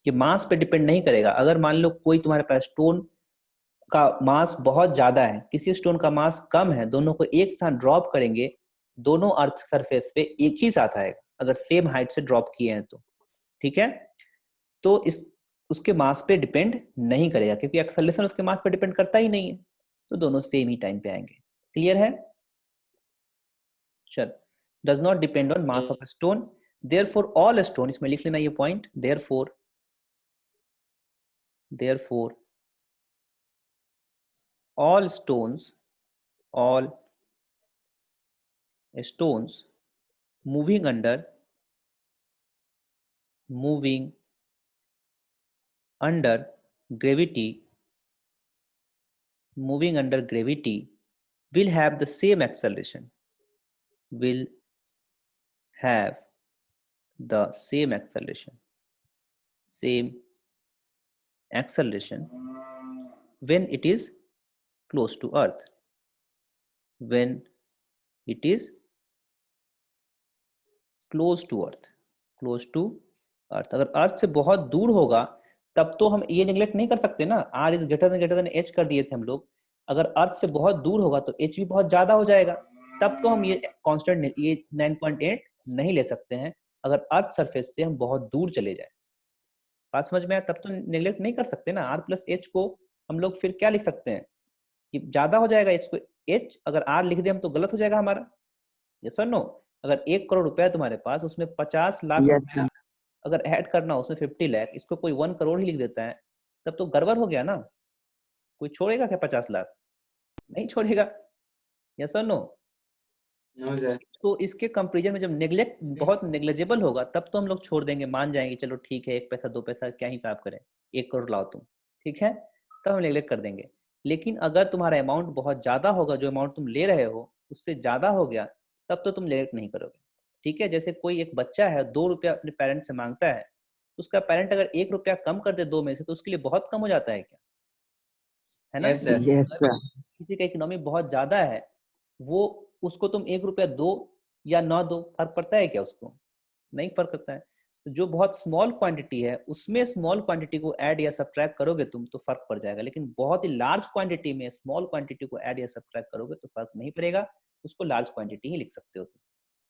ये मास पे डिपेंड नहीं करेगा। अगर मान लो कोई तुम्हारे पास स्टोन का मास बहुत ज्यादा है, किसी स्टोन का मास कम है, दोनों को एक साथ ड्रॉप करेंगे, दोनों अर्थ सरफेस पे एक ही साथ आएगा अगर सेम हाइट से ड्रॉप किए हैं तो। ठीक है, तो इस उसके मास पे डिपेंड नहीं करेगा क्योंकि एक्सेलरेशन उसके मास पे डिपेंड करता ही नहीं है, तो दोनों सेम ही टाइम पे आएंगे। क्लियर है? चल, does not depend on mass of stone, therefore all stone, इसमें लिख लेना ये point, therefore all all stones moving under gravity will have the same acceleration, will have the same acceleration when it is close to earth, when it is close to earth। अगर अर्थ से बहुत दूर होगा तब तो हम ये निगलेक्ट नहीं कर सकते ना, R is greater than H कर दिए थे हम लोग। अगर अर्थ से बहुत दूर होगा तो एच भी बहुत ज्यादा हो जाएगा, तब तो हम ये कांस्टेंट ये 9.8 नहीं ले सकते हैं अगर अर्थ सरफेस से हम बहुत दूर चले जाए। बात समझ में आया? तब तो निगलेक्ट नहीं कर सकते ना। आर प्लस एच को हम लोग फिर क्या लिख सकते हैं कि ज्यादा हो जाएगा एच को, एच अगर आर लिख दे हम तो गलत हो जाएगा हमारा। यस और नो? अगर 1 करोड़ रुपया तुम्हारे पास, उसमें 50 लाख रुपया अगर ऐड करना, उसमें 50 लाख, इसको कोई 1 करोड़ ही लिख देता है, तब तो गड़बड़ हो गया ना। कोई छोड़ेगा क्या 50 लाख? नहीं छोड़ेगा। यस और नो? तो इसके कंपेरिजन में जब नेग्लेक्ट बहुत नेग्लेजेबल होगा तब तो हम लोग छोड़ देंगे, मान जाएंगे चलो ठीक है 1 पैसा 2 पैसा क्या हिसाब करें, 1 करोड़ लाओ तुम, ठीक है, तब हम नेग्लेक्ट कर देंगे। लेकिन अगर तुम्हारा अमाउंट बहुत ज्यादा होगा, जो अमाउंट तुम ले रहे हो उससे ज्यादा हो गया, तब तो तुम नेग्लेक्ट नहीं करोगे। ठीक है, जैसे कोई एक बच्चा है 2 रुपया अपने पेरेंट से मांगता है, उसका पेरेंट अगर 1 रुपया कम कर दे 2 में से तो उसके लिए बहुत कम हो जाता है क्या? है ना? किसी का इकोनॉमी बहुत ज्यादा है, वो उसको तुम 1 रुपया दो या ना दो, फर्क पड़ता है क्या उसको? नहीं फर्क पड़ता है। तो जो बहुत स्मॉल क्वांटिटी है उसमें स्मॉल क्वांटिटी को ऐड या सब्ट्रैक्ट करोगे तुम तो फर्क पड़ जाएगा, लेकिन बहुत ही लार्ज क्वांटिटी में स्मॉल क्वांटिटी को ऐड या सब्ट्रैक्ट करोगे तो फर्क नहीं पड़ेगा, उसको लार्ज क्वांटिटी ही लिख सकते हो तुम।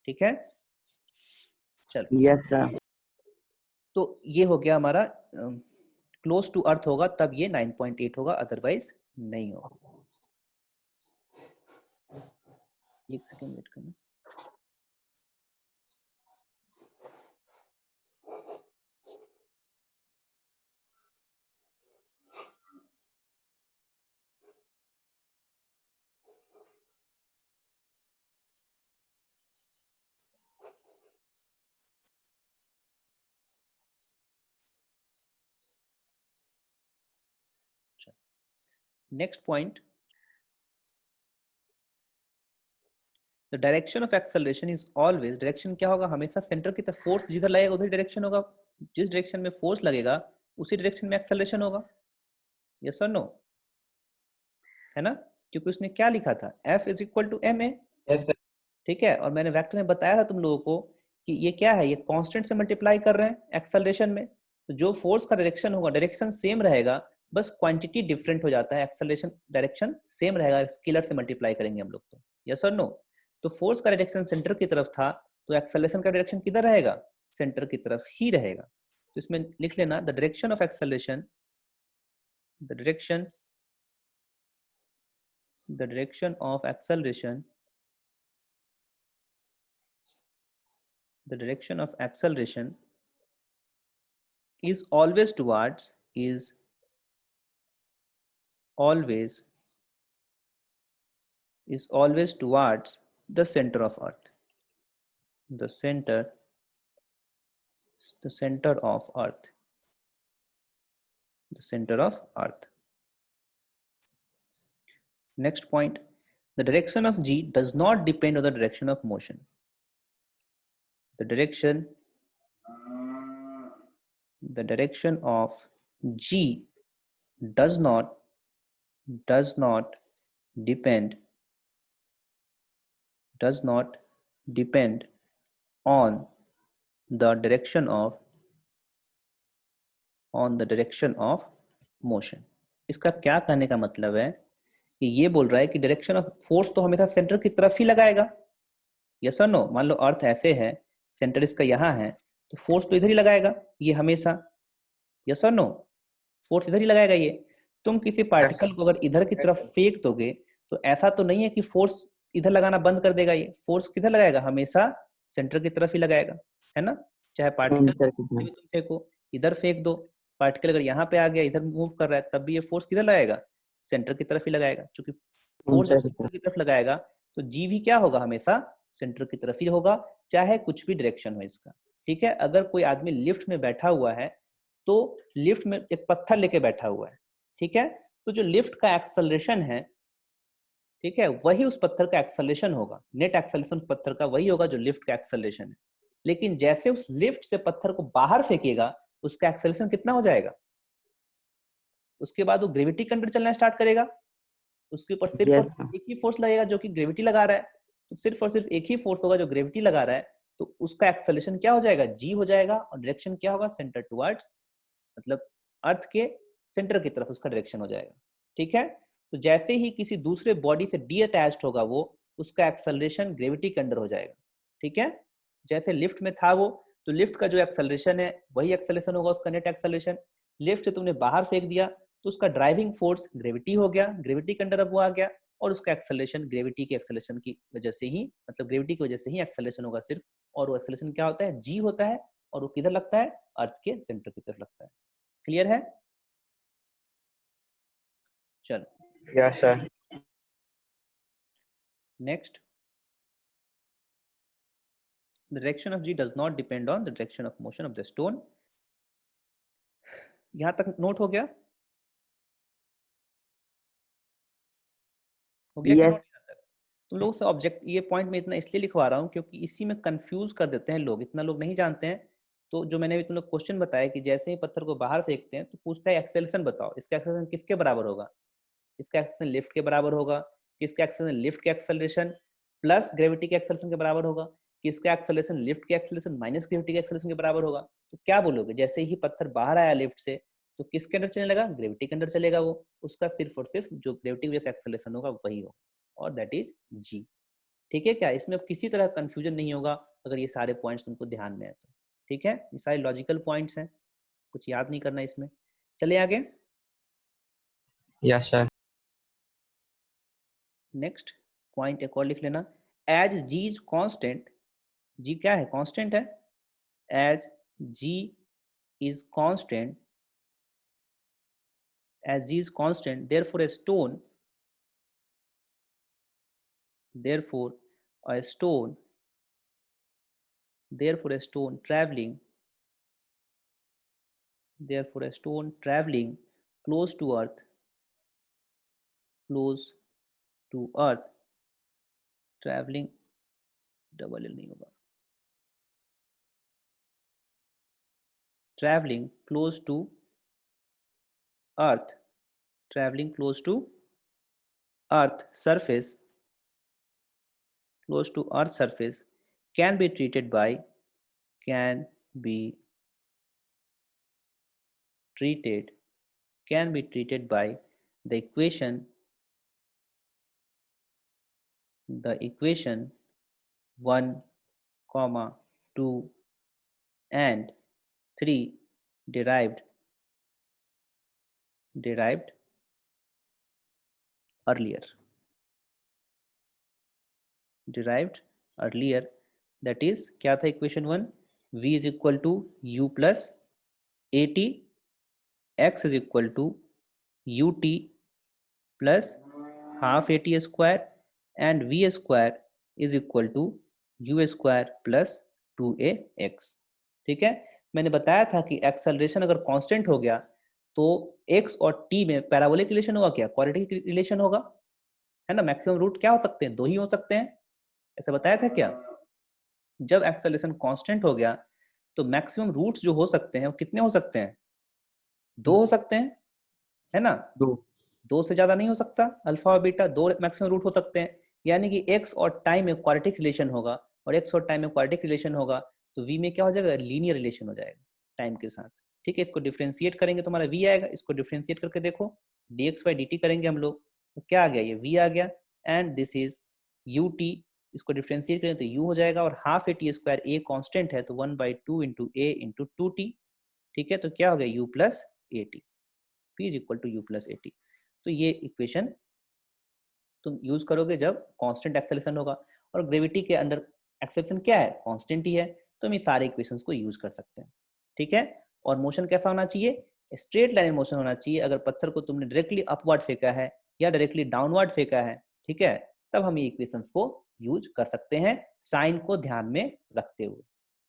ठीक है, चलो। Yes sir. तो ये हो गया हमारा, क्लोज टू अर्थ होगा तब ये 9.8 होगा, अदरवाइज नहीं होगा। एक सेकेंड वेट करना। Next point, the direction of acceleration is always, direction क्या होगा? हमेशा सेंटर की तरफ फोर्स जिधर लगेगा उधर डायरेक्शन होगा, जिस डायरेक्शन में फोर्स लगेगा उसी डायरेक्शन में एक्सेलरेशन होगा। यस और नो? है ना? क्योंकि उसने क्या लिखा था, F is equal to ma। ठीक है, और मैंने वेक्टर में बताया था तुम लोगों को कि ये क्या है, ये कांस्टेंट से मल्टीप्लाई कर रहे हैं एक्सेलरेशन में, तो जो फोर्स का डायरेक्शन होगा डायरेक्शन सेम रहेगा, बस क्वांटिटी डिफरेंट हो जाता है, एक्सेलरेशन डायरेक्शन सेम रहेगा, स्केलर से मल्टीप्लाई करेंगे हम लोग तो। यस और नो? तो फोर्स का डायरेक्शन सेंटर की तरफ था, तो एक्सेलरेशन का डायरेक्शन किधर रहेगा? सेंटर की तरफ ही रहेगा। तो इसमें लिख लेना the direction of acceleration, the direction of acceleration, the direction of acceleration is always towards, is always towards the center of earth, the center of earth, the center of earth. Next point, the direction of G does not depend on the direction of motion. The direction of G does not depend on the direction of on the direction of motion. इसका क्या कहने का मतलब है कि ये बोल रहा है कि डायरेक्शन ऑफ फोर्स तो हमेशा सेंटर की तरफ ही लगाएगा। यस और नो? मान लो अर्थ ऐसे है, सेंटर इसका यहाँ है, तो फोर्स तो इधर ही लगाएगा ये हमेशा। यस और नो? फोर्स इधर ही लगाएगा ये। तुम किसी पार्टिकल को अगर इधर की तरफ फेंक दोगे तो ऐसा तो नहीं है कि फोर्स इधर लगाना बंद कर देगा। ये फोर्स किधर लगाएगा? हमेशा सेंटर की तरफ ही लगाएगा, है ना? चाहे पार्टिकल तुम फेंको, इधर फेंक दो, पार्टिकल अगर यहाँ पे आ गया, इधर मूव कर रहा है, तब भी ये फोर्स किधर लगाएगा? सेंटर की तरफ ही लगाएगा। क्योंकि फोर्स जब सेंटर की तरफ लगाएगा तो जी भी क्या होगा? हमेशा सेंटर की तरफ ही होगा, चाहे कुछ भी डायरेक्शन हो इसका। ठीक है? अगर कोई आदमी लिफ्ट में बैठा हुआ है तो लिफ्ट में एक पत्थर लेके बैठा हुआ है, ठीक है? तो जो लिफ्ट का एक्सेलरेशन है, ठीक है, वही उस पत्थर का एक्सेलरेशन होगा। नेट एक्सेलरेशन पत्थर का वही होगा जो लिफ्ट का एक्सेलरेशन है। लेकिन जैसे उस लिफ्ट से पत्थर को बाहर फेंकेगा, उसका एक्सेलरेशन कितना हो जाएगा? उसके बाद वो ग्रेविटी के अंडर चलना स्टार्ट करेगा। उसके ऊपर सिर्फ और सिर्फ एक ही फोर्स लगेगा जो कि ग्रेविटी लगा रहा है। तो सिर्फ और सिर्फ एक ही फोर्स होगा जो ग्रेविटी लगा रहा है, तो उसका एक्सेलरेशन क्या हो जाएगा? जी हो जाएगा। और डायरेक्शन क्या होगा? सेंटर टुवर्ड्स, मतलब अर्थ के सेंटर की तरफ उसका डायरेक्शन हो जाएगा। ठीक है? तो जैसे ही किसी दूसरे बॉडी से डी अटैच्ड होगा वो, उसका एक्सेलरेशन ग्रेविटी के अंडर हो जाएगा। ठीक है? जैसे लिफ्ट में था वो, तो लिफ्ट का जो एक्सेलरेशन है वही एक्सेलरेशन होगा उसका, नेट एक्सेलरेशन। लिफ्ट से तुमने बाहर फेंक दिया तो उसका ड्राइविंग फोर्स ग्रेविटी हो गया, ग्रेविटी के अंडर अब वो आ गया, और उसका एक्सेलरेशन ग्रेविटी के एक्सेलरेशन की वजह से ही, मतलब ग्रेविटी की वजह से ही एक्सेलरेशन होगा सिर्फ। और वो एक्सेलरेशन क्या होता है? जी होता है। और वो किधर लगता है? अर्थ के सेंटर की तरफ लगता है। क्लियर है? चलो yes sir. Next, the direction of G does not depend on the direction of motion of the stone. यहां तक नोट हो गया? हो गया कि नोट यहां तक? तुम लोग से ऑब्जेक्ट, ये पॉइंट मैं इतना इसलिए लिखवा रहा हूँ क्योंकि इसी में कंफ्यूज कर देते हैं लोग, इतना लोग नहीं जानते हैं। तो जो मैंने अभी तुम लोग क्वेश्चन बताया कि जैसे ही पत्थर को बाहर फेंकते हैं तो पूछता है एक्सेलरेशन बताओ, इसका एक्सेलरेशन किसके बराबर होगा? इसका एक्सेलरेशन लिफ्ट के बराबर होगा। किसका एक्सेलरेशन? लिफ्ट के एक्सेलरेशन प्लस ग्रेविटी के एक्सेलरेशन के बराबर होगा। किसका एक्सेलरेशन? लिफ्ट के एक्सेलरेशन माइनस ग्रेविटी के एक्सेलरेशन के बराबर होगा। तो क्या बोलोगे? जैसे ही पत्थर बाहर आया लिफ्ट से तो किसके अंदर चलने लगा? ग्रेविटी के अंदर चलेगा वो। उसका सिर्फ और सिर्फ जो ग्रेविटी के एक्सेलरेशन होगा वही होगा, और दैट इज जी। ठीक है? क्या इसमें अब किसी तरह कंफ्यूजन नहीं होगा अगर ये सारे पॉइंट्स तुमको ध्यान में है तो। ठीक है? ये सारे लॉजिकल पॉइंट्स हैं, कुछ याद नहीं करना इसमें। चले आगे। Yes sir. नेक्स्ट पॉइंट एक और लिख लेना, as G is constant. G क्या है? कांस्टेंट है। As G is constant, as g is constant, therefore a stone, therefore a stone, therefore a stone traveling, therefore a stone traveling close to earth, close to earth, traveling, double L नहीं होगा, traveling close to earth, traveling close to earth surface, close to earth surface, can be treated by, can be treated, can be treated by the equation, the equation 1, 2 and 3 derived earlier, derived earlier, that is क्या था equation 1? v is equal to u plus at, x is equal to ut plus half at square and v square is equal to u square plus 2ax। ठीक है? मैंने बताया था कि acceleration अगर constant हो गया तो x और t में पैराबोलिक रिलेशन होगा, क्या क्वाड्रेटिक रिलेशन होगा, है ना? मैक्सिमम रूट क्या हो सकते हैं? 2 ही हो सकते हैं, ऐसा बताया था क्या? जब एक्सेलरेशन कांस्टेंट हो गया तो मैक्सिमम रूट्स जो हो सकते हैं वो कितने हो सकते हैं? 2 हो सकते हैं, है ना? 2 से ज्यादा नहीं हो सकता। अल्फा और बीटा 2 मैक्सिमम रूट हो सकते हैं। यानी कि x और टाइम में क्वाड्रेटिक रिलेशन होगा, और x और टाइम में क्वाड्रेटिक रिलेशन होगा तो v में क्या हो जाएगा? लीनियर रिलेशन हो जाएगा टाइम के साथ। ठीक है, इसको डिफरेंशिएट करेंगे तो हमारा v आएगा, इसको डिफरेंशिएट करके देखो, dx by dt करेंगे हम लोग तो क्या आ गया, ये v आ गया, एंड दिस इज ut, इसको डिफरेंशिएट करें तो u हो जाएगा, और half A T square a constant है तो 1/2 इंटू a इंटू 2t, ठीक है, तो क्या हो गया u plus A T, p is equal to U plus A T. तो ये इक्वेशन तुम यूज करोगे जब कांस्टेंट एक्सेलरेशन होगा, और ग्रेविटी के अंडर एक्सेलरेशन क्या है, कांस्टेंट ही है, तो हम ये सारे इक्वेशंस को यूज कर सकते हैं, ठीक है। और मोशन कैसा होना चाहिए, स्ट्रेट लाइन मोशन होना चाहिए। अगर पत्थर को तुमने डायरेक्टली अपवर्ड फेंका है या डायरेक्टली डाउनवर्ड फेंका है, ठीक है, तब हम ये इक्वेशंस को यूज कर सकते हैं साइन को ध्यान में रखते हुए,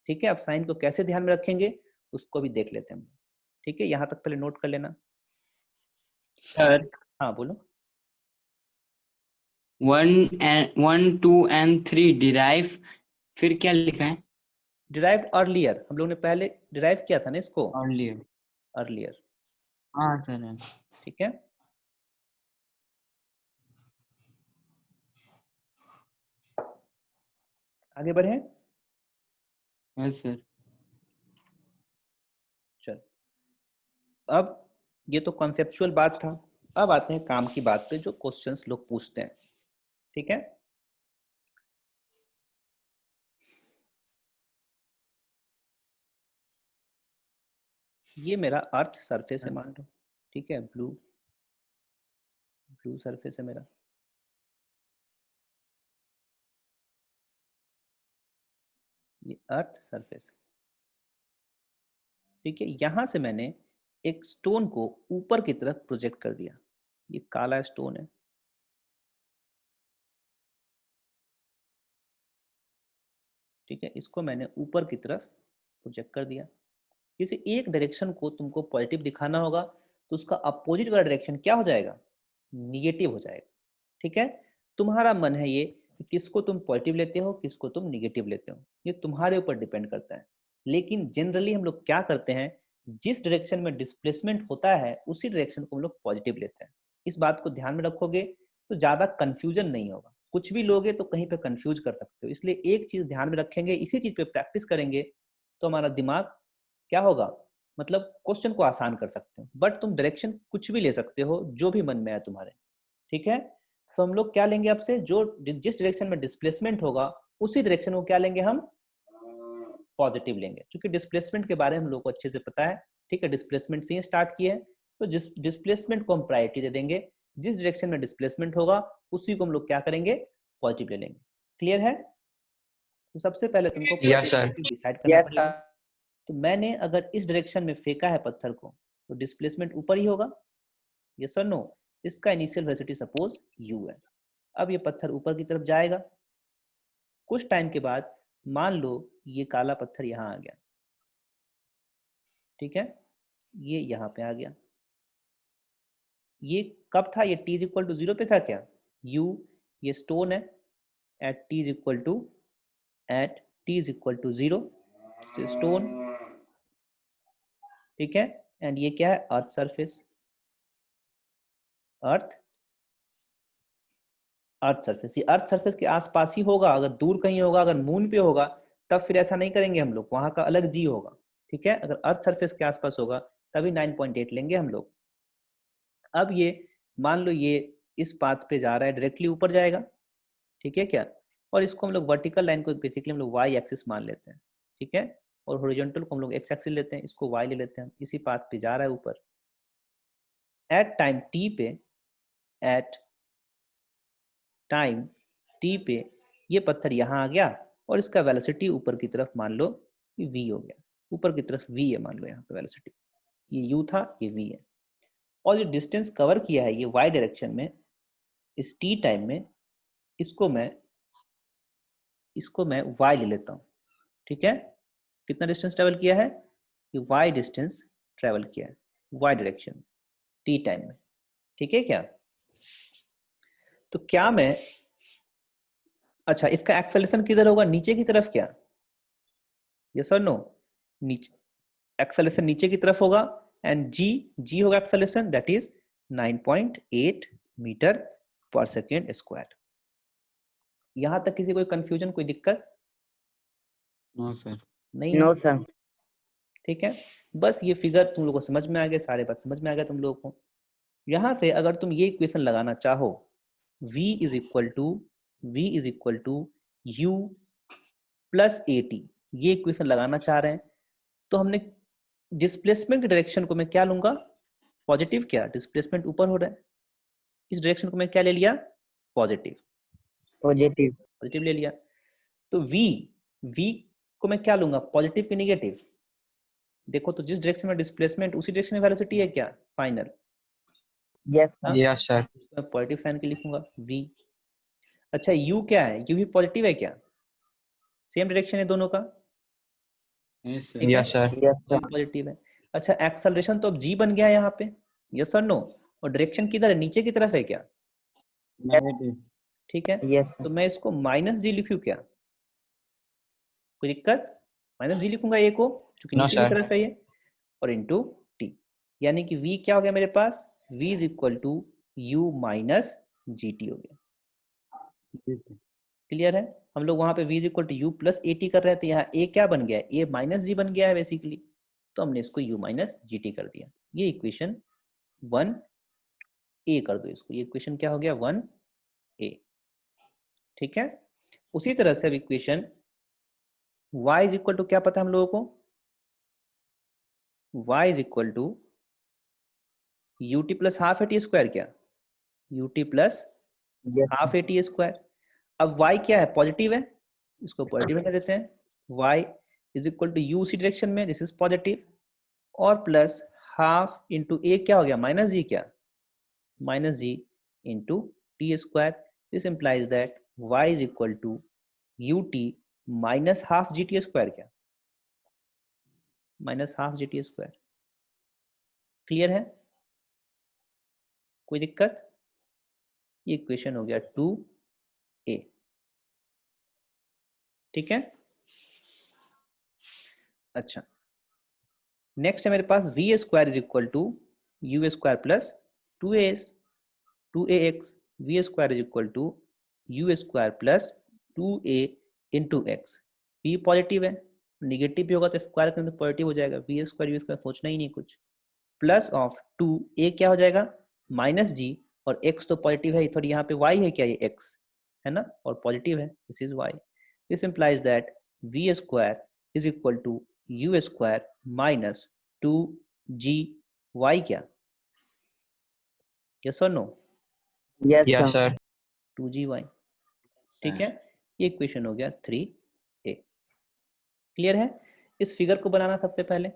ठीक है। अब साइन को कैसे ध्यान में रखेंगे उसको भी देख लेते हैं, ठीक है। यहाँ तक पहले नोट कर लेना। सर हाँ बोलो। 1 2 and 3 डिराइव, फिर क्या लिखा है? डिराइव्ड अर्लियर, हम लोग ने पहले डिराइव किया था ना इसको, अर्लियर। अर्लियर, हाँ सर। ठीक है। आगे बढ़े। Yes sir. चल, अब ये तो कॉन्सेप्चुअल बात था, अब आते हैं काम की बात पे, जो क्वेश्चंस लोग पूछते हैं, ठीक है। ये मेरा अर्थ सरफेस है मान लो, ठीक है, ब्लू सरफेस है मेरा, ये अर्थ सरफेस, ठीक है। यहां से मैंने एक स्टोन को ऊपर की तरफ प्रोजेक्ट कर दिया, ये काला स्टोन है, ठीक है, इसको मैंने ऊपर की तरफ प्रोजेक्ट कर दिया। किसी एक डायरेक्शन को तुमको पॉजिटिव दिखाना होगा तो उसका अपोजिट वाला डायरेक्शन क्या हो जाएगा, निगेटिव हो जाएगा, ठीक है। तुम्हारा मन है ये कि किसको तुम पॉजिटिव लेते हो, किसको तुम निगेटिव लेते हो, ये तुम्हारे ऊपर डिपेंड करता है। लेकिन जनरली हम लोग क्या करते हैं, जिस डायरेक्शन में डिस्प्लेसमेंट होता है उसी डायरेक्शन को हम लोग पॉजिटिव लेते हैं। इस बात को ध्यान में रखोगे तो ज्यादा कंफ्यूजन नहीं होगा, कुछ भी लोगे तो कहीं पे कंफ्यूज कर सकते हो। इसलिए एक चीज ध्यान में रखेंगे, इसी चीज पे प्रैक्टिस करेंगे तो हमारा दिमाग क्या होगा, मतलब क्वेश्चन को आसान कर सकते हो। बट तुम डायरेक्शन कुछ भी ले सकते हो जो भी मन में है तुम्हारे, ठीक है। तो हम लोग क्या लेंगे आपसे, जो जिस डायरेक्शन में डिस्प्लेसमेंट होगा उसी डायरेक्शन को क्या लेंगे, हम पॉजिटिव लेंगे, क्योंकि डिस्प्लेसमेंट के बारे में हम लोग को अच्छे से पता है, ठीक है। डिस्प्लेसमेंट से ही स्टार्ट किए हैं, तो जिस डिस्प्लेसमेंट को हम प्रायोरिटी दे देंगे, जिस डायरेक्शन में डिस्प्लेसमेंट होगा उसी को हम लोग क्या करेंगे, पॉजिटिव ले लेंगे। क्लियर है। तो सबसे पहले तुमको यस सर। डिसाइड करना पड़ेगा। तो मैंने अगर इस डायरेक्शन में फेंका है पत्थर को तो डिस्प्लेसमेंट ऊपर ही होगा, यस और नो। इसका इनिशियल वेलोसिटी सपोज u है। अब ये पत्थर ऊपर की तरफ जाएगा, कुछ टाइम के बाद मान लो ये काला पत्थर यहाँ आ गया, ठीक है, ये यहाँ पे आ गया। ये कब था, ये t इज इक्वल टू 0 पे था क्या, u ये स्टोन है at t is equal to 0, stone, ठीक है। एंड ये क्या है, अर्थ सरफेस, अर्थ सरफेस, ये अर्थ सरफेस के आसपास ही होगा। अगर दूर कहीं होगा, अगर मून पे होगा तब फिर ऐसा नहीं करेंगे हम लोग, वहां का अलग जी होगा, ठीक है। अगर अर्थ सरफेस के आसपास होगा तभी 9.8 लेंगे हम लोग। अब ये मान लो ये इस पाथ पे जा रहा है, डायरेक्टली ऊपर जाएगा, ठीक है क्या। और इसको हम लोग वर्टिकल लाइन को बेसिकली हम लोग वाई एक्सिस मान लेते हैं, ठीक है। और हॉरिजॉन्टल को हम लोग एक्स एक्सिस लेते हैं, इसको वाई ले लेते हैं। इसी पाथ पे जा रहा है ऊपर, एट टाइम टी पे, एट टाइम टी पे ये पत्थर यहाँ आ गया और इसका वेलोसिटी ऊपर की तरफ मान लो कि v हो गया, ऊपर की तरफ v है मान लो, यहाँ पे वेलोसिटी ये u था, ये v है। और जो डिस्टेंस कवर किया है ये y डायरेक्शन में इस t टाइम में, इसको मैं y ले लेता हूँ, ठीक है। कितना डिस्टेंस ट्रेवल किया है, ये y डिस्टेंस ट्रेवल किया है y डायरेक्शन t टाइम में, ठीक है क्या। तो क्या मैं, अच्छा इसका एक्सेलरेशन किधर होगा, नीचे की तरफ क्या, यस और नो, नीचे, एक्सेलरेशन नीचे की तरफ होगा। एंड जी होगा एक्सेलरेशन, दैट इज 9.8 मीटर पर सेकेंड स्क्वायर। यहां तक किसी कोई कंफ्यूजन, कोई दिक्कत? No sir. नहीं नो है? सर। ठीक है, बस ये फिगर तुम लोगों को समझ में आ गया, सारे बात समझ में आ गया तुम लोगों को। यहां से अगर तुम ये इक्वेशन लगाना चाहो, v is equal to u plus A T, ये इक्वेशन लगाना चाह रहे हैं, तो हमने डिस्प्लेसमेंट की डायरेक्शन को मैं क्या लूंगा, पॉजिटिव। क्या डिस्प्लेसमेंट ऊपर हो रहा है, इस डायरेक्शन को मैं क्या ले लिया, पॉजिटिव। पॉजिटिव ले लिया, तो v को मैं क्या लूंगा, पॉजिटिव की निगेटिव। देखो तो जिस डायरेक्शन में डिस्प्लेसमेंट उसी डायरेक्शन में वेलोसिटी है क्या, फाइनल। यस हाँ, यस सर। इसको मैं पॉजिटिव साइन के लिखूंगा v। अच्छा u क्या है, u भी पॉजिटिव है क्या, सेम डायरेक्शन है दोनों का, Yes, sir. ठीक है, yes sir. Yes u positive है। अच्छा एक्सेलरेशन तो अब g बन गया है यहाँ पे, यस और नो, और डायरेक्शन किधर है, नीचे की तरफ है क्या, Negative. ठीक है, यस तो मैं इसको माइनस जी लिखूं क्या, कोई दिक्कत, माइनस जी लिखूंगा ए को क्योंकि No, नीचे की sir. तरफ है ये, और इंटू टी, यानी कि v क्या हो गया मेरे पास, v is equal to U minus G T हो गया। क्लियर है, हम लोग वहां पे v is equal to U plus A T कर रहे थे, यहाँ a क्या बन गया है, a माइनस जी बन गया है बेसिकली, तो हमने इसको u माइनस जी टी कर दिया। ये इक्वेशन 1a कर दो इसको, ये इक्वेशन क्या हो गया 1a, ठीक है। उसी तरह से अब equation y is equal to क्या पता है हम लोगों को, y is equal to ut plus half A T square, क्या ut plus half A T square. अब y क्या है, पॉजिटिव है, इसको पॉजिटिव कर देते हैं, y is equal to u उसी डायरेक्शन में, दिस इज पॉजिटिव, और प्लस हाफ इंटू ए क्या हो गया माइनस जी, क्या minus g into t square. This implies that y is equal to u t minus half ji t square, क्या minus half जी t square. Clear है, कोई दिक्कत, ये इक्वेशन हो गया 2a, ठीक है। अच्छा नेक्स्ट है मेरे पास v square is equal to you square plus 2ax, v square is equal to you square plus 2a into x. V positive है, निगेटिव भी होगा तो स्क्वायर करें तो पॉजिटिव हो जाएगा, वी स्क्वायर यू स्क्वायर सोचना ही नहीं कुछ, प्लस ऑफ 2a क्या हो जाएगा माइनस जी, और x तो पॉजिटिव है, थोड़ी यहाँ पे y है क्या, ये x है ना, और पॉजिटिव है, this is y। This implies that V square is equal to you square minus 2g y, क्या यस और नो, Yes, sir. 2gy, ठीक है। ये इक्वेशन हो गया 3a। क्लियर है, इस फिगर को बनाना सबसे पहले,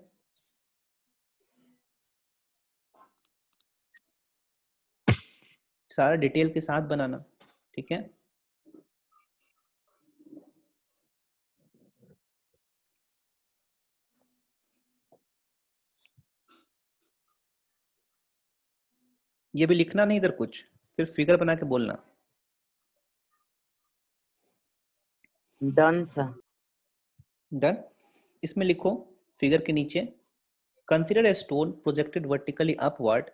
सारा डिटेल के साथ बनाना, ठीक है। ये भी लिखना नहीं इधर कुछ, सिर्फ फिगर बना के बोलना। Done sir. डन, इसमें लिखो फिगर के नीचे, consider a stone projected vertically upward,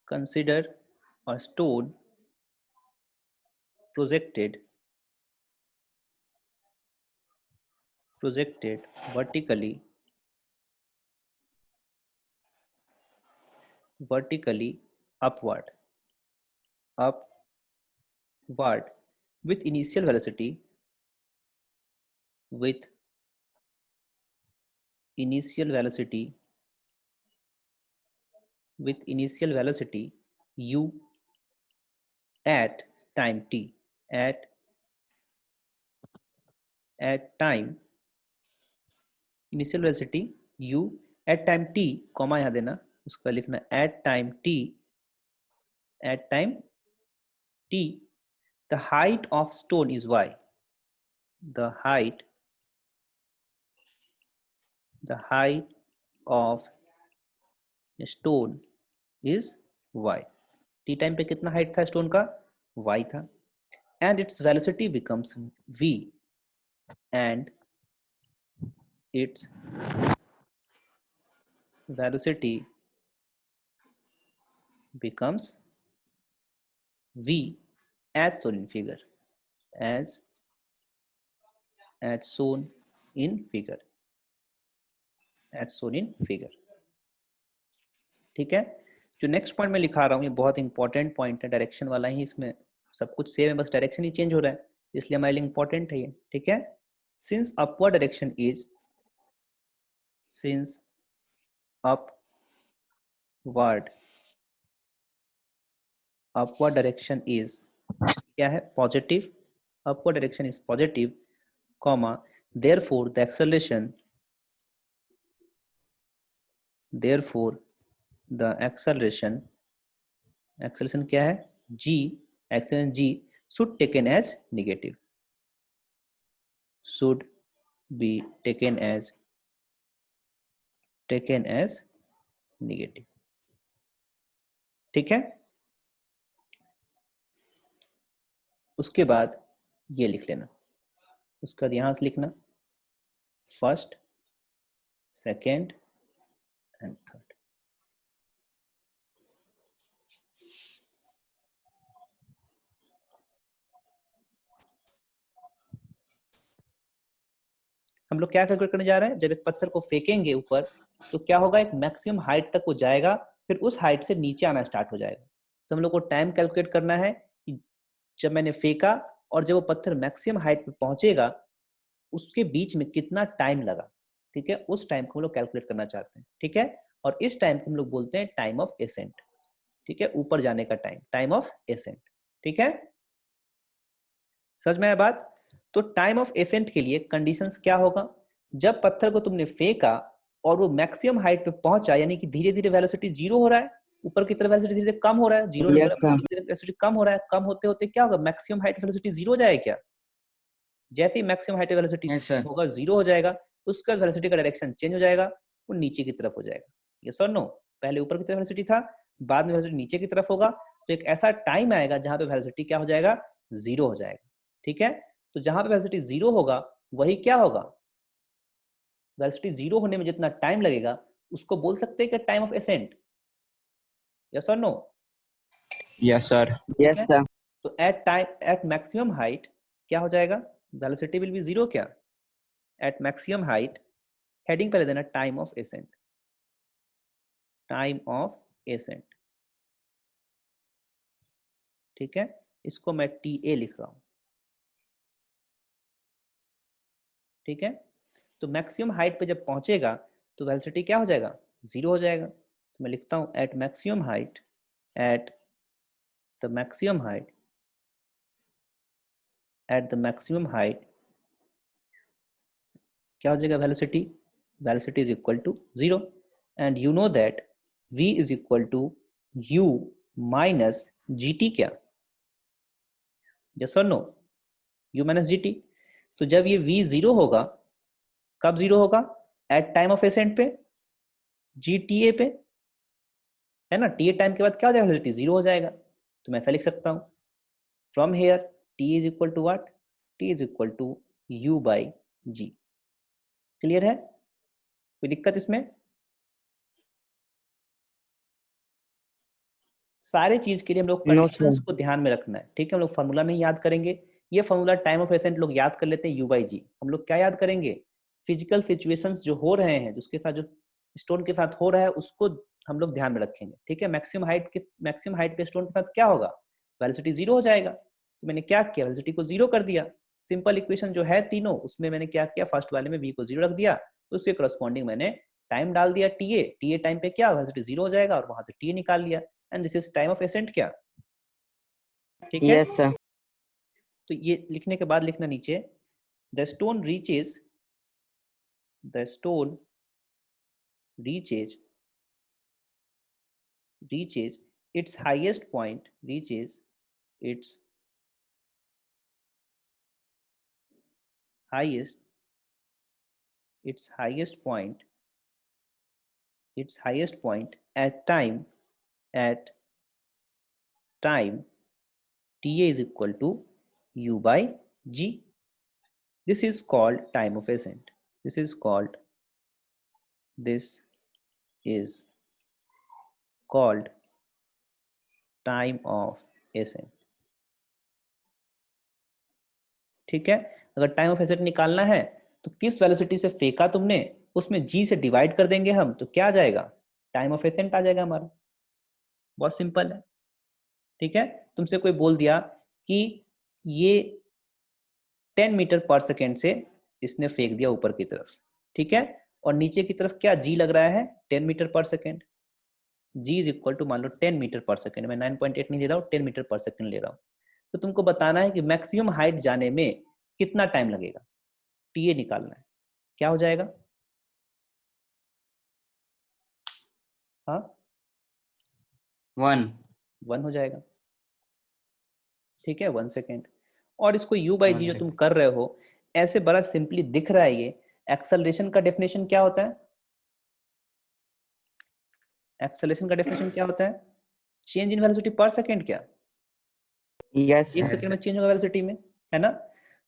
consider a stone projected vertically upward with initial velocity u at time t, at time initial velocity u at time t, comma यहाँ देना, उसका लिखना at time t, the height of stone is y, the height of stone is y, t time पे कितना height था stone का, y था, and its velocity becomes v, and its velocity becomes v as shown in figure, as shown in figure। as shown in figure. ठीक है, जो next point मैं लिखा रहा हूँ ये बहुत इंपॉर्टेंट पॉइंट है, डायरेक्शन वाला ही, इसमें सब कुछ सेम है, बस डायरेक्शन ही चेंज हो रहा है, इसलिए हमारे लिए इंपॉर्टेंट है ये. ठीक है, since upward direction is क्या है, positive, upward direction is positive, comma, therefore the acceleration क्या है, g, acceleration g should be taken as negative. ठीक है, उसके बाद ये लिख लेना, उसके बाद यहां से लिखना फर्स्ट, सेकेंड एंड थर्ड. हम लोग क्या कैलकुलेट करने जा रहे हैं, जब एक पत्थर को फेंकेंगे ऊपर तो क्या होगा, एक मैक्सिमम हाइट तक वो जाएगा, फिर उस हाइट से नीचे आना स्टार्ट हो जाएगा. तो हम लोग को टाइम कैलकुलेट करना है कि जब मैंने फेंका और जब वो पत्थर मैक्सिमम हाइट पे पहुंचेगा उसके बीच में कितना टाइम लगा. ठीक है, उस टाइम को हम लोग कैलकुलेट करना चाहते हैं. ठीक है, और इस टाइम को हम लोग बोलते हैं टाइम ऑफ एसेंट. ठीक है, ऊपर जाने का टाइम ऑफ एसेंट. ठीक है, समझ में आया बात. तो टाइम ऑफ एसेंट के लिए कंडीशंस क्या होगा, जब पत्थर को तुमने फेंका और वो मैक्सिमम हाइट पे पहुंचा, यानी कि धीरे धीरे वेलोसिटी जीरो हो रहा है, ऊपर की तरफ वेलोसिटी धीरे धीरे कम हो रहा है, जीरो वेलोसिटी कम हो रहा है, कम होते होते क्या होगा, मैक्सिमम हाइट वेलोसिटी जीरो हो जाएगा क्या. जैसे ही मैक्सिमम हाइट वेलोसिटी होगा जीरो हो जाएगा, उसका वेलोसिटी का डायरेक्शन चेंज हो जाएगा, वो नीचे की तरफ हो जाएगा. यस और नो, पहले ऊपर की तरफ वेलोसिटी था, बाद में वेलोसिटी नीचे की तरफ होगा, तो एक ऐसा टाइम आएगा जहां पे वेलोसिटी क्या हो जाएगा, जीरो हो जाएगा. ठीक है, तो जहां पे वेलोसिटी जीरो होगा वही क्या होगा, वेलोसिटी जीरो होने में जितना टाइम लगेगा उसको बोल सकते हैं कि टाइम ऑफ एसेंट. यस और no. Yes sir. Yes, sir. तो एट मैक्सिमम हाइट क्या हो जाएगा, वेलोसिटी विल बी जीरो. क्या, एट मैक्सिमम हाइट, हेडिंग पहले देना टाइम ऑफ एसेंट. ठीक है, इसको मैं TA लिख रहा हूं. ठीक है, तो मैक्सिमम हाइट पे जब पहुंचेगा तो वेलोसिटी क्या हो जाएगा, जीरो हो जाएगा. तो मैं लिखता हूं at maximum height, at the maximum height क्या हो जाएगा, velocity is equal to zero. And you know that v is equal to u minus gt. क्या, यस और नो, u माइनस gt. तो जब ये v जीरो होगा, कब जीरो होगा, एट टाइम ऑफ एसेंट पे, gta पे, है ना. TA टाइम के बाद क्या हो जाएगा, वेलोसिटी जीरो हो जाएगा. तो मैं ऐसा लिख सकता हूं, from here t is equal to what, t is equal to u by g. Clear है, कोई दिक्कत इसमें. सारे चीज के लिए हम लोग No, कंडीशंस sir. को ध्यान में रखना है. ठीक है, हम लोग फार्मूला नहीं याद करेंगे, ये फार्मूला टाइम ऑफ एसेंट लोग याद कर लेते हैं u बाई जी. हम लोग क्या याद करेंगे, फिजिकल सिचुएशंस जो हो रहे हैं, जिसके साथ जो स्टोन के साथ हो रहा है उसको हम लोग ध्यान में रखेंगे. ठीक है, मैक्सिमम हाइट पे स्टोन के साथ क्या होगा, वेलोसिटी जीरो हो जाएगा. तो मैंने क्या किया, वेलोसिटी को जीरो कर दिया. सिंपल इक्वेशन जो है तीनों, उसमें मैंने क्या किया, फर्स्ट वाले में v को जीरो रख दिया, उसके करस्पॉन्डिंग मैंने टाइम डाल दिया TA टाइम पे क्या, वेलोसिटी जीरो हो जाएगा, और वहां से TA निकाल लिया. And this is time of accent. क्या, ठीक है. Yes, sir. तो ये लिखने के बाद लिखना नीचे, the stone reaches its highest point, its highest point at time TA is equal to u by g. This is called time of ascent. This is called time of ascent. ठीक है, अगर टाइम ऑफ एसेंट निकालना है तो किस velocity से फेंका तुमने उसमें g से डिवाइड कर देंगे हम, तो क्या आ जाएगा, टाइम ऑफ एसेंट आ जाएगा हमारा। बहुत सिंपल है, ठीक है। तुमसे कोई बोल दिया कि ये 10 मीटर पर सेकेंड से इसने फेंक दिया ऊपर की तरफ, ठीक है, और नीचे की तरफ क्या g लग रहा है, 10 मीटर पर second. g is equal to मान लो 10 मीटर पर सेकेंड, मैं 9.8 नहीं दे रहा हूँ, 10 मीटर पर सेकेंड ले रहा हूँ। तो तुमको बताना है कि मैक्सिमम हाइट जाने में कितना टाइम लगेगा, TA निकालना है। क्या हो जाएगा, हाँ 1 1 हो जाएगा, ठीक है, 1 सेकेंड। और इसको u बाई जी जो तुम सेकेंड। कर रहे हो, ऐसे बड़ा सिंपली दिख रहा है ये। एक्सेलरेशन का डेफिनेशन क्या होता है, एक्सेलरेशन का डेफिनेशन क्या होता है, चेंज इन वेलोसिटी पर सेकेंड। क्या Yes, एक sir. सेकंड में चेंज होगा वेलोसिटी में, है ना।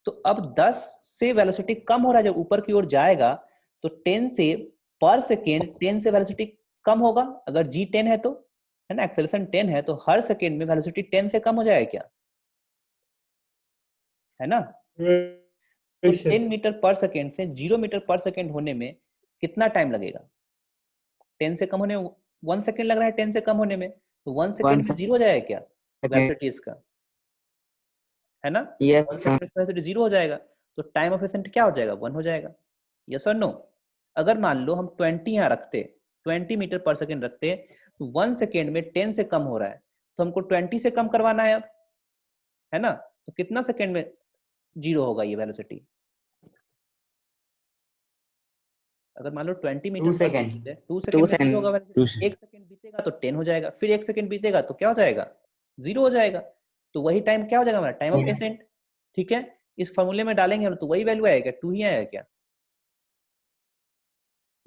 तो अब 10 से वेलोसिटी कम हो रहा है, जब ऊपर की ओर जाएगा तो 10 से पर सेकेंड 10 से वेलोसिटी कम होगा, अगर g 10 है तो, है ना, एक्सेलरेशन 10 है तो हर सेकेंड में वेलोसिटी 10 से कम हो जाएगा क्या, है ना। तो 10 मीटर पर सेकेंड से 0 मीटर पर सेकेंड होने में कितना टाइम लगेगा, 10 से कम होने में 1 सेकेंड लग रहा है, 10 से कम होने में, तो 1 सेकेंड 1 में जीरो हो जाएगा क्या second. वेलोसिटी इसका, है ना। Yes, 1 sir. सेकेंड में वेलोसिटी जीरो हो जाएगा, तो टाइम ऑफ एसेंट क्या हो जाएगा, 1 हो जाएगा। यस और नो। अगर मान लो हम 20 यहाँ रखते, 20 मीटर पर सेकेंड रखते, तो 1 सेकेंड में 10 से कम हो रहा है, तो हमको 20 से कम करवाना है अब, है ना। तो कितना सेकेंड में जीरो होगा ये वेलोसिटी, अगर मान लो 20 मीटर 2 पर सेकेंड। सेकेंड है, 2 2 सेकेंड में जीरो होगा second. वेलोसिटी, 1 सेकेंड बीतेगा तो 10 हो जाएगा, फिर 1 सेकेंड बीतेगा तो क्या हो जाएगा, जीरो हो जाएगा। तो वही टाइम क्या हो जाएगा हमारा, टाइम ऑफ एसेंट, ठीक है। इस फॉर्मूले में डालेंगे हम तो वही वैल्यू आएगा, 2 ही आएगा क्या,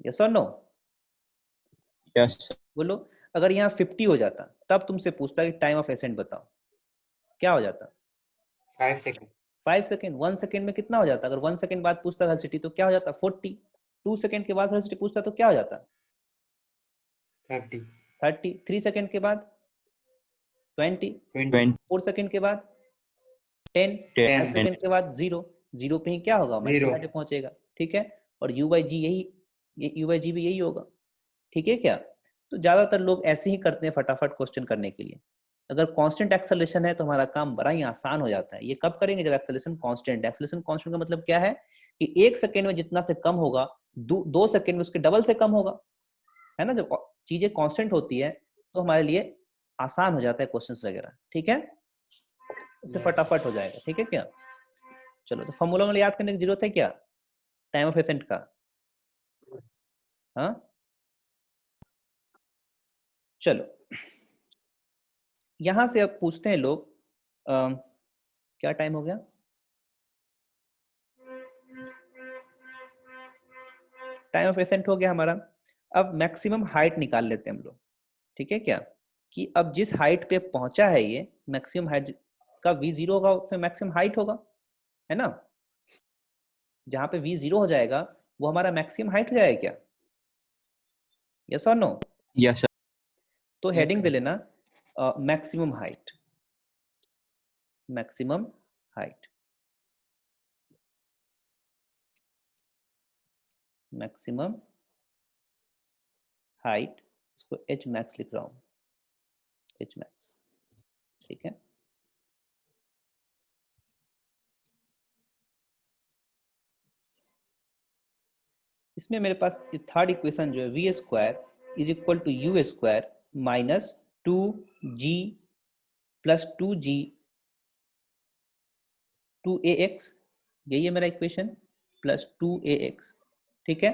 यस और नो। Yes, sir. बोलो, अगर यहाँ 50 हो जाता तब तुमसे पूछता कि टाइम ऑफ एसेंट बताओ, क्या हो जाता, 5 सेकेंड। 5 सेकेंड। 1 सेकेंड में कितना हो जाता, अगर 1 सेकेंड बाद पूछता वेलोसिटी तो क्या हो जाता, 40। 2 सेकेंड के बाद वेलोसिटी पूछता तो क्या हो जाता, 30 30। 3 सेकेंड के बाद 20। 20 4 सेकेंड के बाद 10। 5 10 सेकेंड के बाद 0। 0 पे ही क्या होगा, मैक्सिमम 0 हाइट पे पहुंचेगा, ठीक है। और यू बाई जी यही, ये यू बाई जी भी यही होगा, ठीक है क्या। तो ज्यादातर लोग ऐसे ही करते हैं फटाफट क्वेश्चन करने के लिए। अगर कांस्टेंट एक्सेलरेशन है तो हमारा काम बड़ा ही आसान हो जाता है। ये कब करेंगे, जब एक्सेलरेशन कांस्टेंट। एक्सेलरेशन कांस्टेंट का मतलब क्या है कि 1 सेकेंड में जितना से कम होगा 2 सेकेंड में उसके डबल से कम होगा, है ना। जब चीजें कांस्टेंट होती है तो हमारे लिए आसान हो जाता है क्वेश्चंस वगैरह, ठीक है, इससे फटाफट हो जाएगा, ठीक है क्या। चलो, तो फॉर्मूला में याद करने की जरूरत है क्या, टाइम ऑफ एसेंट का, हाँ। चलो, यहां से अब पूछते हैं लोग, क्या टाइम हो गया, टाइम ऑफ एसेंट हो गया हमारा। अब मैक्सिमम हाइट निकाल लेते हैं हम लोग, ठीक है क्या, कि अब जिस हाइट पे पहुंचा है ये मैक्सिमम हाइट का v0 होगा, उसमें मैक्सिमम हाइट होगा, है ना। जहां पे v0 हो जाएगा वो हमारा मैक्सिमम हाइट हो जाएगा क्या, यस और नो। Yes, sir. तो हेडिंग दे लेना maximum height, maximum height, maximum height, इसको h मैक्स लिख रहा हूं, h मैक्स, ठीक है। इसमें मेरे पास थर्ड इक्वेशन जो है V square is equal to you square minus 2g plus 2g 2ax, यही है मेरा इक्वेशन, प्लस 2ax, ठीक है।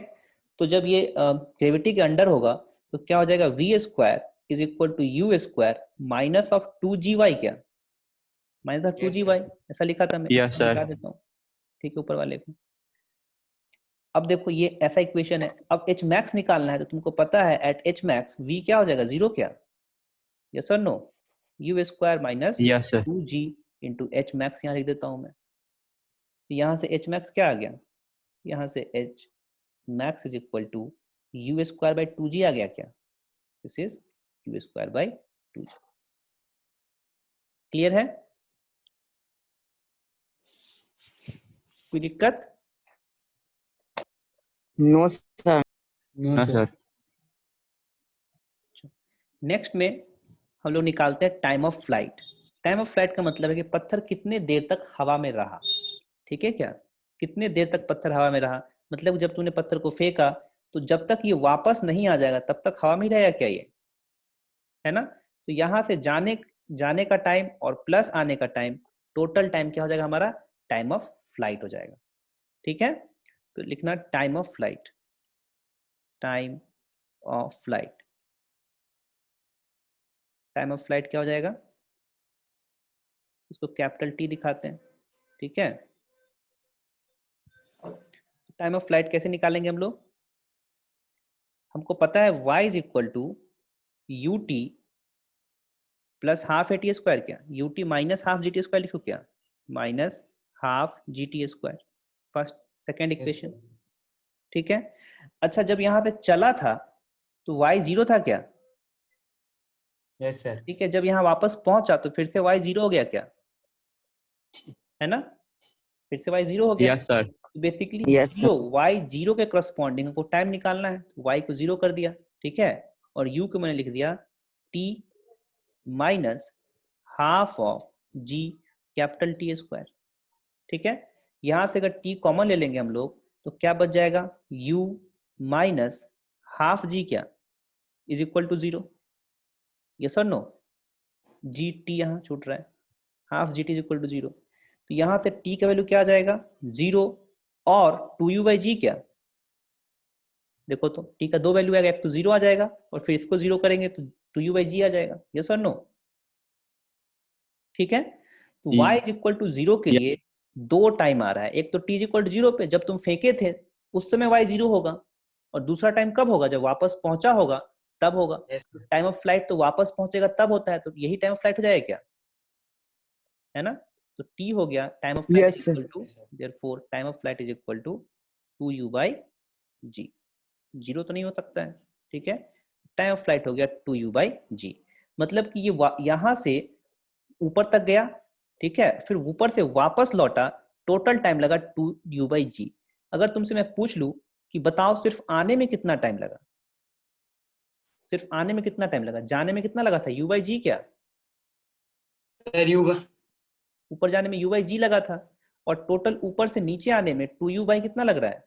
तो जब ये ग्रेविटी के अंडर होगा तो क्या हो जाएगा, V square is equal to you square minus of 2gy, क्या माइनस ऑफ 2gy, ऐसा लिखा था मैं, Yes, मिटा sir. देता हूँ, ठीक है, ऊपर वाले को। अब देखो ये ऐसा इक्वेशन है, अब h मैक्स निकालना है, तो तुमको पता है एट h मैक्स v क्या हो जाएगा, 0 क्या, यस और no. U square minus Yes, sir. 2g into H max, यहाँ लिख देता हूँ मैं। तो यहाँ से h मैक्स क्या आ गया, यहाँ से h max is equal to you square by 2g आ गया क्या, this is U square by 2g। Clear है, कोई दिक्कत, No, sir. No no sir. Sir. Next में हम लोग निकालते हैं time of flight. Time of flight का मतलब है कि पत्थर कितने देर तक हवा में रहा। ठीक है क्या, कितने देर तक पत्थर हवा में रहा, मतलब जब तूने पत्थर को फेंका तो जब तक ये वापस नहीं आ जाएगा तब तक हवा में ही रहेगा क्या ये, है ना। तो यहाँ से जाने जाने का टाइम और प्लस आने का टाइम, टोटल टाइम क्या हो जाएगा हमारा, टाइम ऑफ फ्लाइट हो जाएगा। ठीक है, तो लिखना time of flight, time of flight. Time of flight क्या हो जाएगा, इसको कैपिटल टी दिखाते हैं। ठीक है, टाइम ऑफ फ्लाइट कैसे निकालेंगे हम लोग, हमको पता है y is equal to u t plus half A T square, क्या यू टी माइनस हाफ जी टी स्क्वायर लिखो क्या, माइनस हाफ जी t square, first second equation. ठीक है, अच्छा जब यहाँ पे चला था तो y जीरो था क्या, यस सर। ठीक है, जब यहाँ वापस पहुंचा तो फिर से y जीरो हो गया क्या, है ना, फिर से y जीरो हो गया। Yes sir. Basically Yes, zero, y zero के करस्पॉन्डिंग हमको टाइम निकालना है, तो y को जीरो कर दिया। ठीक है, और u को मैंने लिख दिया t minus half of g capital T square. ठीक है, यहां से अगर t कॉमन ले लेंगे हम लोग तो क्या बच जाएगा, u माइनस हाफ g क्या is equal to zero, yes और नो, जी टी यहाँ छूट रहा है, half ji T is equal to zero. तो यहाँ से t का वैल्यू क्या आ जाएगा, जीरो, और टू यू बाई जी क्या, देखो तो t का दो वैल्यू आएगा, एक तो जीरो आ जाएगा और फिर इसको जीरो करेंगे तो टू यू बाई जी आ जाएगा, यस और नो। ठीक है, तो y is equal to zero के लिए दो टाइम आ रहा है, एक तो t is equal to zero पे जब तुम फेंके थे उस समय y जीरो होगा, और दूसरा टाइम कब होगा, जब वापस पहुंचा होगा तब होगा। टाइम ऑफ फ्लाइट तो वापस पहुंचेगा तब होता है, तो यही टाइम ऑफ फ्लाइट हो जाएगा क्या, है ना। तो t हो गया time of flight Yes, is sir. Equal to, therefore time of flight is equal to 2u by G, zero तो नहीं हो सकता है। ठीक है, टाइम ऑफ फ्लाइट हो गया 2u बाई जी, मतलब कि ये यहां से ऊपर तक गया, ठीक है, फिर ऊपर से वापस लौटा, टोटल टाइम लगा 2u बाई जी। अगर तुमसे मैं पूछ लूं कि बताओ सिर्फ आने में कितना टाइम लगा, सिर्फ आने में कितना टाइम लगा, जाने में कितना लगा था, u बाई जी क्या, सर यू का ऊपर जाने में u बाई जी लगा था, और टोटल ऊपर से नीचे आने में 2u बाई कितना लग रहा है,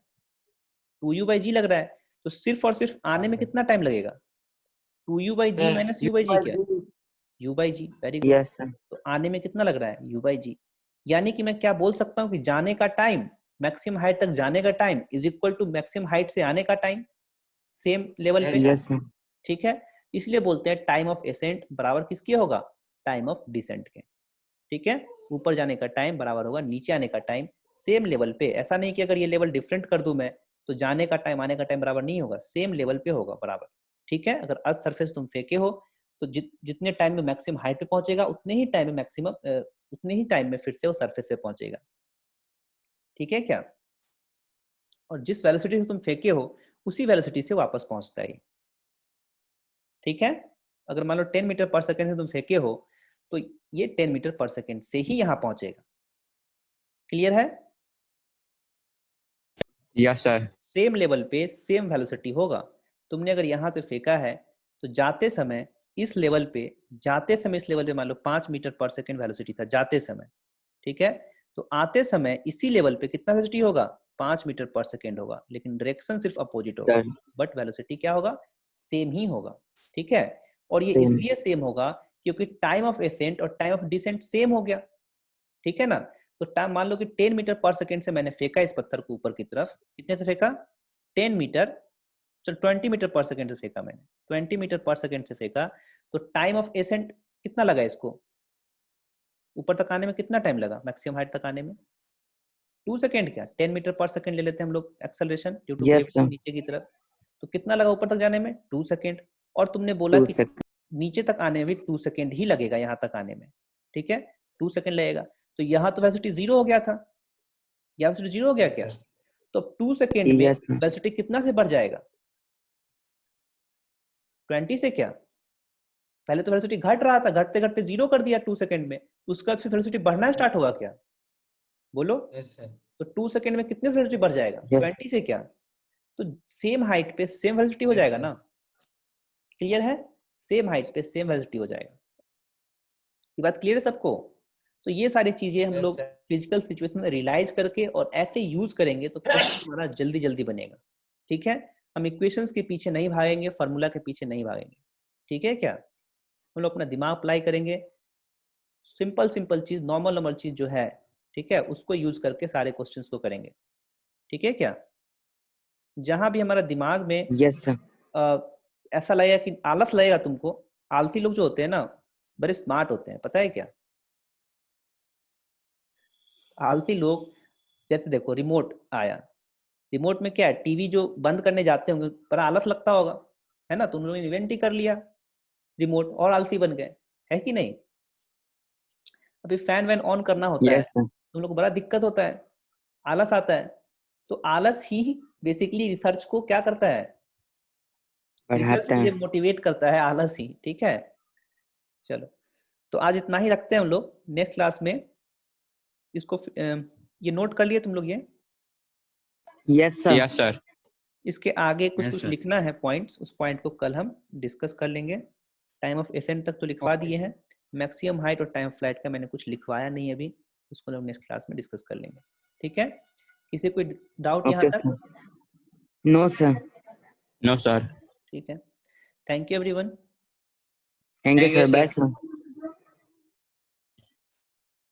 2u बाई जी लग रहा है। तो सिर्फ और सिर्फ आने में कितना टाइम लगेगा, 2u by g minus u by g क्या, u by g, very good. Yes, sir. तो आने में कितना लग रहा है, u बाई जी, यानी कि मैं क्या बोल सकता हूँ कि जाने का टाइम, मैक्सिमम हाइट तक जाने का time is equal to maximum height से आने का टाइम, सेम लेवल पे। Yes, sir. ठीक है, इसलिए बोलते हैं टाइम ऑफ एसेंट बराबर किसके होगा, टाइम ऑफ डिसेंट के। ठीक है, ऊपर जाने का टाइम बराबर होगा नीचे आने का टाइम, सेम लेवल पे। ऐसा नहीं कि अगर ये लेवल डिफरेंट कर दूं मैं तो जाने का टाइम आने का टाइम बराबर नहीं होगा, सेम लेवल पे होगा बराबर। ठीक है, अगर अर्थ सरफेस तुम फेंके हो तो जितने टाइम में मैक्सिमम हाइट पे पहुंचेगा उतने ही टाइम में मैक्सिमम उतने ही टाइम में फिर से वो सरफेस पे पहुंचेगा। ठीक है क्या, और जिस वेलोसिटी से तुम फेंके हो उसी वेलोसिटी से वापस पहुंचता है। ठीक है, अगर मान लो 10 मीटर पर सेकेंड से तुम फेंके हो तो ये 10 मीटर पर सेकेंड से ही यहाँ पहुंचेगा। क्लियर है, यस सर। सेम लेवल पे सेम वेलोसिटी होगा। तुमने अगर यहाँ से फेंका है तो जाते समय इस लेवल पे, जाते समय इस लेवल पे मान लो 5 मीटर पर सेकेंड वेलोसिटी था जाते समय, ठीक है, तो आते समय इसी लेवल पे कितना वेलोसिटी होगा, 5 मीटर पर सेकेंड होगा, लेकिन डायरेक्शन सिर्फ अपोजिट होगा, Sir. बट वेलोसिटी क्या होगा, सेम ही होगा। ठीक है, और ये Same. इसलिए सेम होगा क्योंकि टाइम ऑफ एसेंट और टाइम ऑफ डिसेंट सेम हो गया। ठीक है ना, तो टाइम मान लो कि 10 मीटर पर सेकेंड से मैंने फेंका इस पत्थर को ऊपर की तरफ, कितने से फेंका, 10 मीटर, चलो 20 मीटर पर सेकेंड से फेंका मैंने, 20 मीटर पर सेकेंड से फेंका, तो टाइम ऑफ एसेंट कितना लगा इसको, ऊपर तक आने में कितना टाइम लगा, मैक्सिमम हाइट तक आने में 2 सेकेंड, क्या 10 मीटर पर सेकेंड ले लेते हैं हम लोग acceleration due to Yes, gravity sir. नीचे की तरफ, तो कितना लगा ऊपर तक जाने में 2 सेकेंड, और तुमने बोला 2 कि seconds. नीचे तक आने में 2 सेकेंड ही लगेगा यहाँ तक आने में। ठीक है, 2 सेकेंड लगेगा, तो यहाँ तो वेलोसिटी जीरो हो गया था, यहाँ वेलोसिटी जीरो हो गया क्या, तो 2 सेकेंड में Yes, sir. वेलोसिटी कितना से बढ़ जाएगा, 20 से, क्या पहले तो वेलोसिटी घट रहा था, घटते घटते जीरो कर दिया 2 सेकेंड में, उसके बाद फिर वेलोसिटी बढ़ना स्टार्ट होगा क्या, बोलो, यस सर। तो 2 सेकेंड में कितने से वेलोसिटी बढ़ जाएगा, Yes. 20 से, क्या तो सेम हाइट पे सेम वेलोसिटी हो जाएगा ना, क्लियर है? सेम हाइट पे सेम वेलोसिटी हो जाएगा। ये बात क्लियर है सबको? तो ये सारी चीजें हम लोग फिजिकल सिचुएशन में रियलाइज करके और ऐसे यूज करेंगे तो क्वेश्चन हमारा जल्दी जल्दी बनेगा। ठीक है, हम इक्वेशंस के पीछे नहीं भागेंगे, फार्मूला के पीछे नहीं भागेंगे। ठीक है क्या? हम लोग अपना दिमाग अप्लाई करेंगे, सिंपल सिंपल चीज, नॉर्मल नॉर्मल चीज जो है, ठीक है, उसको यूज करके सारे क्वेश्चंस को करेंगे। ठीक है क्या? जहां भी हमारा दिमाग में Yes, sir. ऐसा लगेगा कि आलस लगेगा तुमको, आलसी लोग जो होते हैं ना बड़े स्मार्ट होते हैं, पता है क्या? आलसी लोग, जैसे देखो रिमोट आया, रिमोट में क्या है, टीवी जो बंद करने जाते होंगे पर आलस लगता होगा, है ना? तुम लोगों ने इन्वेंट ही कर लिया रिमोट और आलसी बन गए, है कि नहीं? अभी फैन वैन ऑन करना होता है, Yes, sir. तुम लोग को बड़ा दिक्कत होता है, आलस आता है। तो आलस ही बेसिकली रिसर्च को क्या करता है, रिसर्च बढ़ाता के लिए है। मोटिवेट करता है, आलस ही। ठीक है, चलो तो आज इतना ही रखते हैं हम लोग, नेक्स्ट क्लास में इसको ये नोट कर लिए तुम लोग ये, Yes, sir. Yes, sir. इसके आगे कुछ Yes, कुछ sir. लिखना है पॉइंट्स, उस पॉइंट को कल हम डिस्कस कर लेंगे। टाइम ऑफ एसेंट तक तो लिखवा दिए हैं, मैक्सिमम हाइट और टाइम फ्लाइट का मैंने कुछ लिखवाया नहीं अभी, उसको लोग नेक्स्ट क्लास में डिस्कस कर लेंगे। ठीक है, किसी कोई डाउट यहाँ Okay, तक? sir. No, sir. No, sir. ठीक है, thank you everyone. Thank you, Thank you, sir. Bye, sir. sir.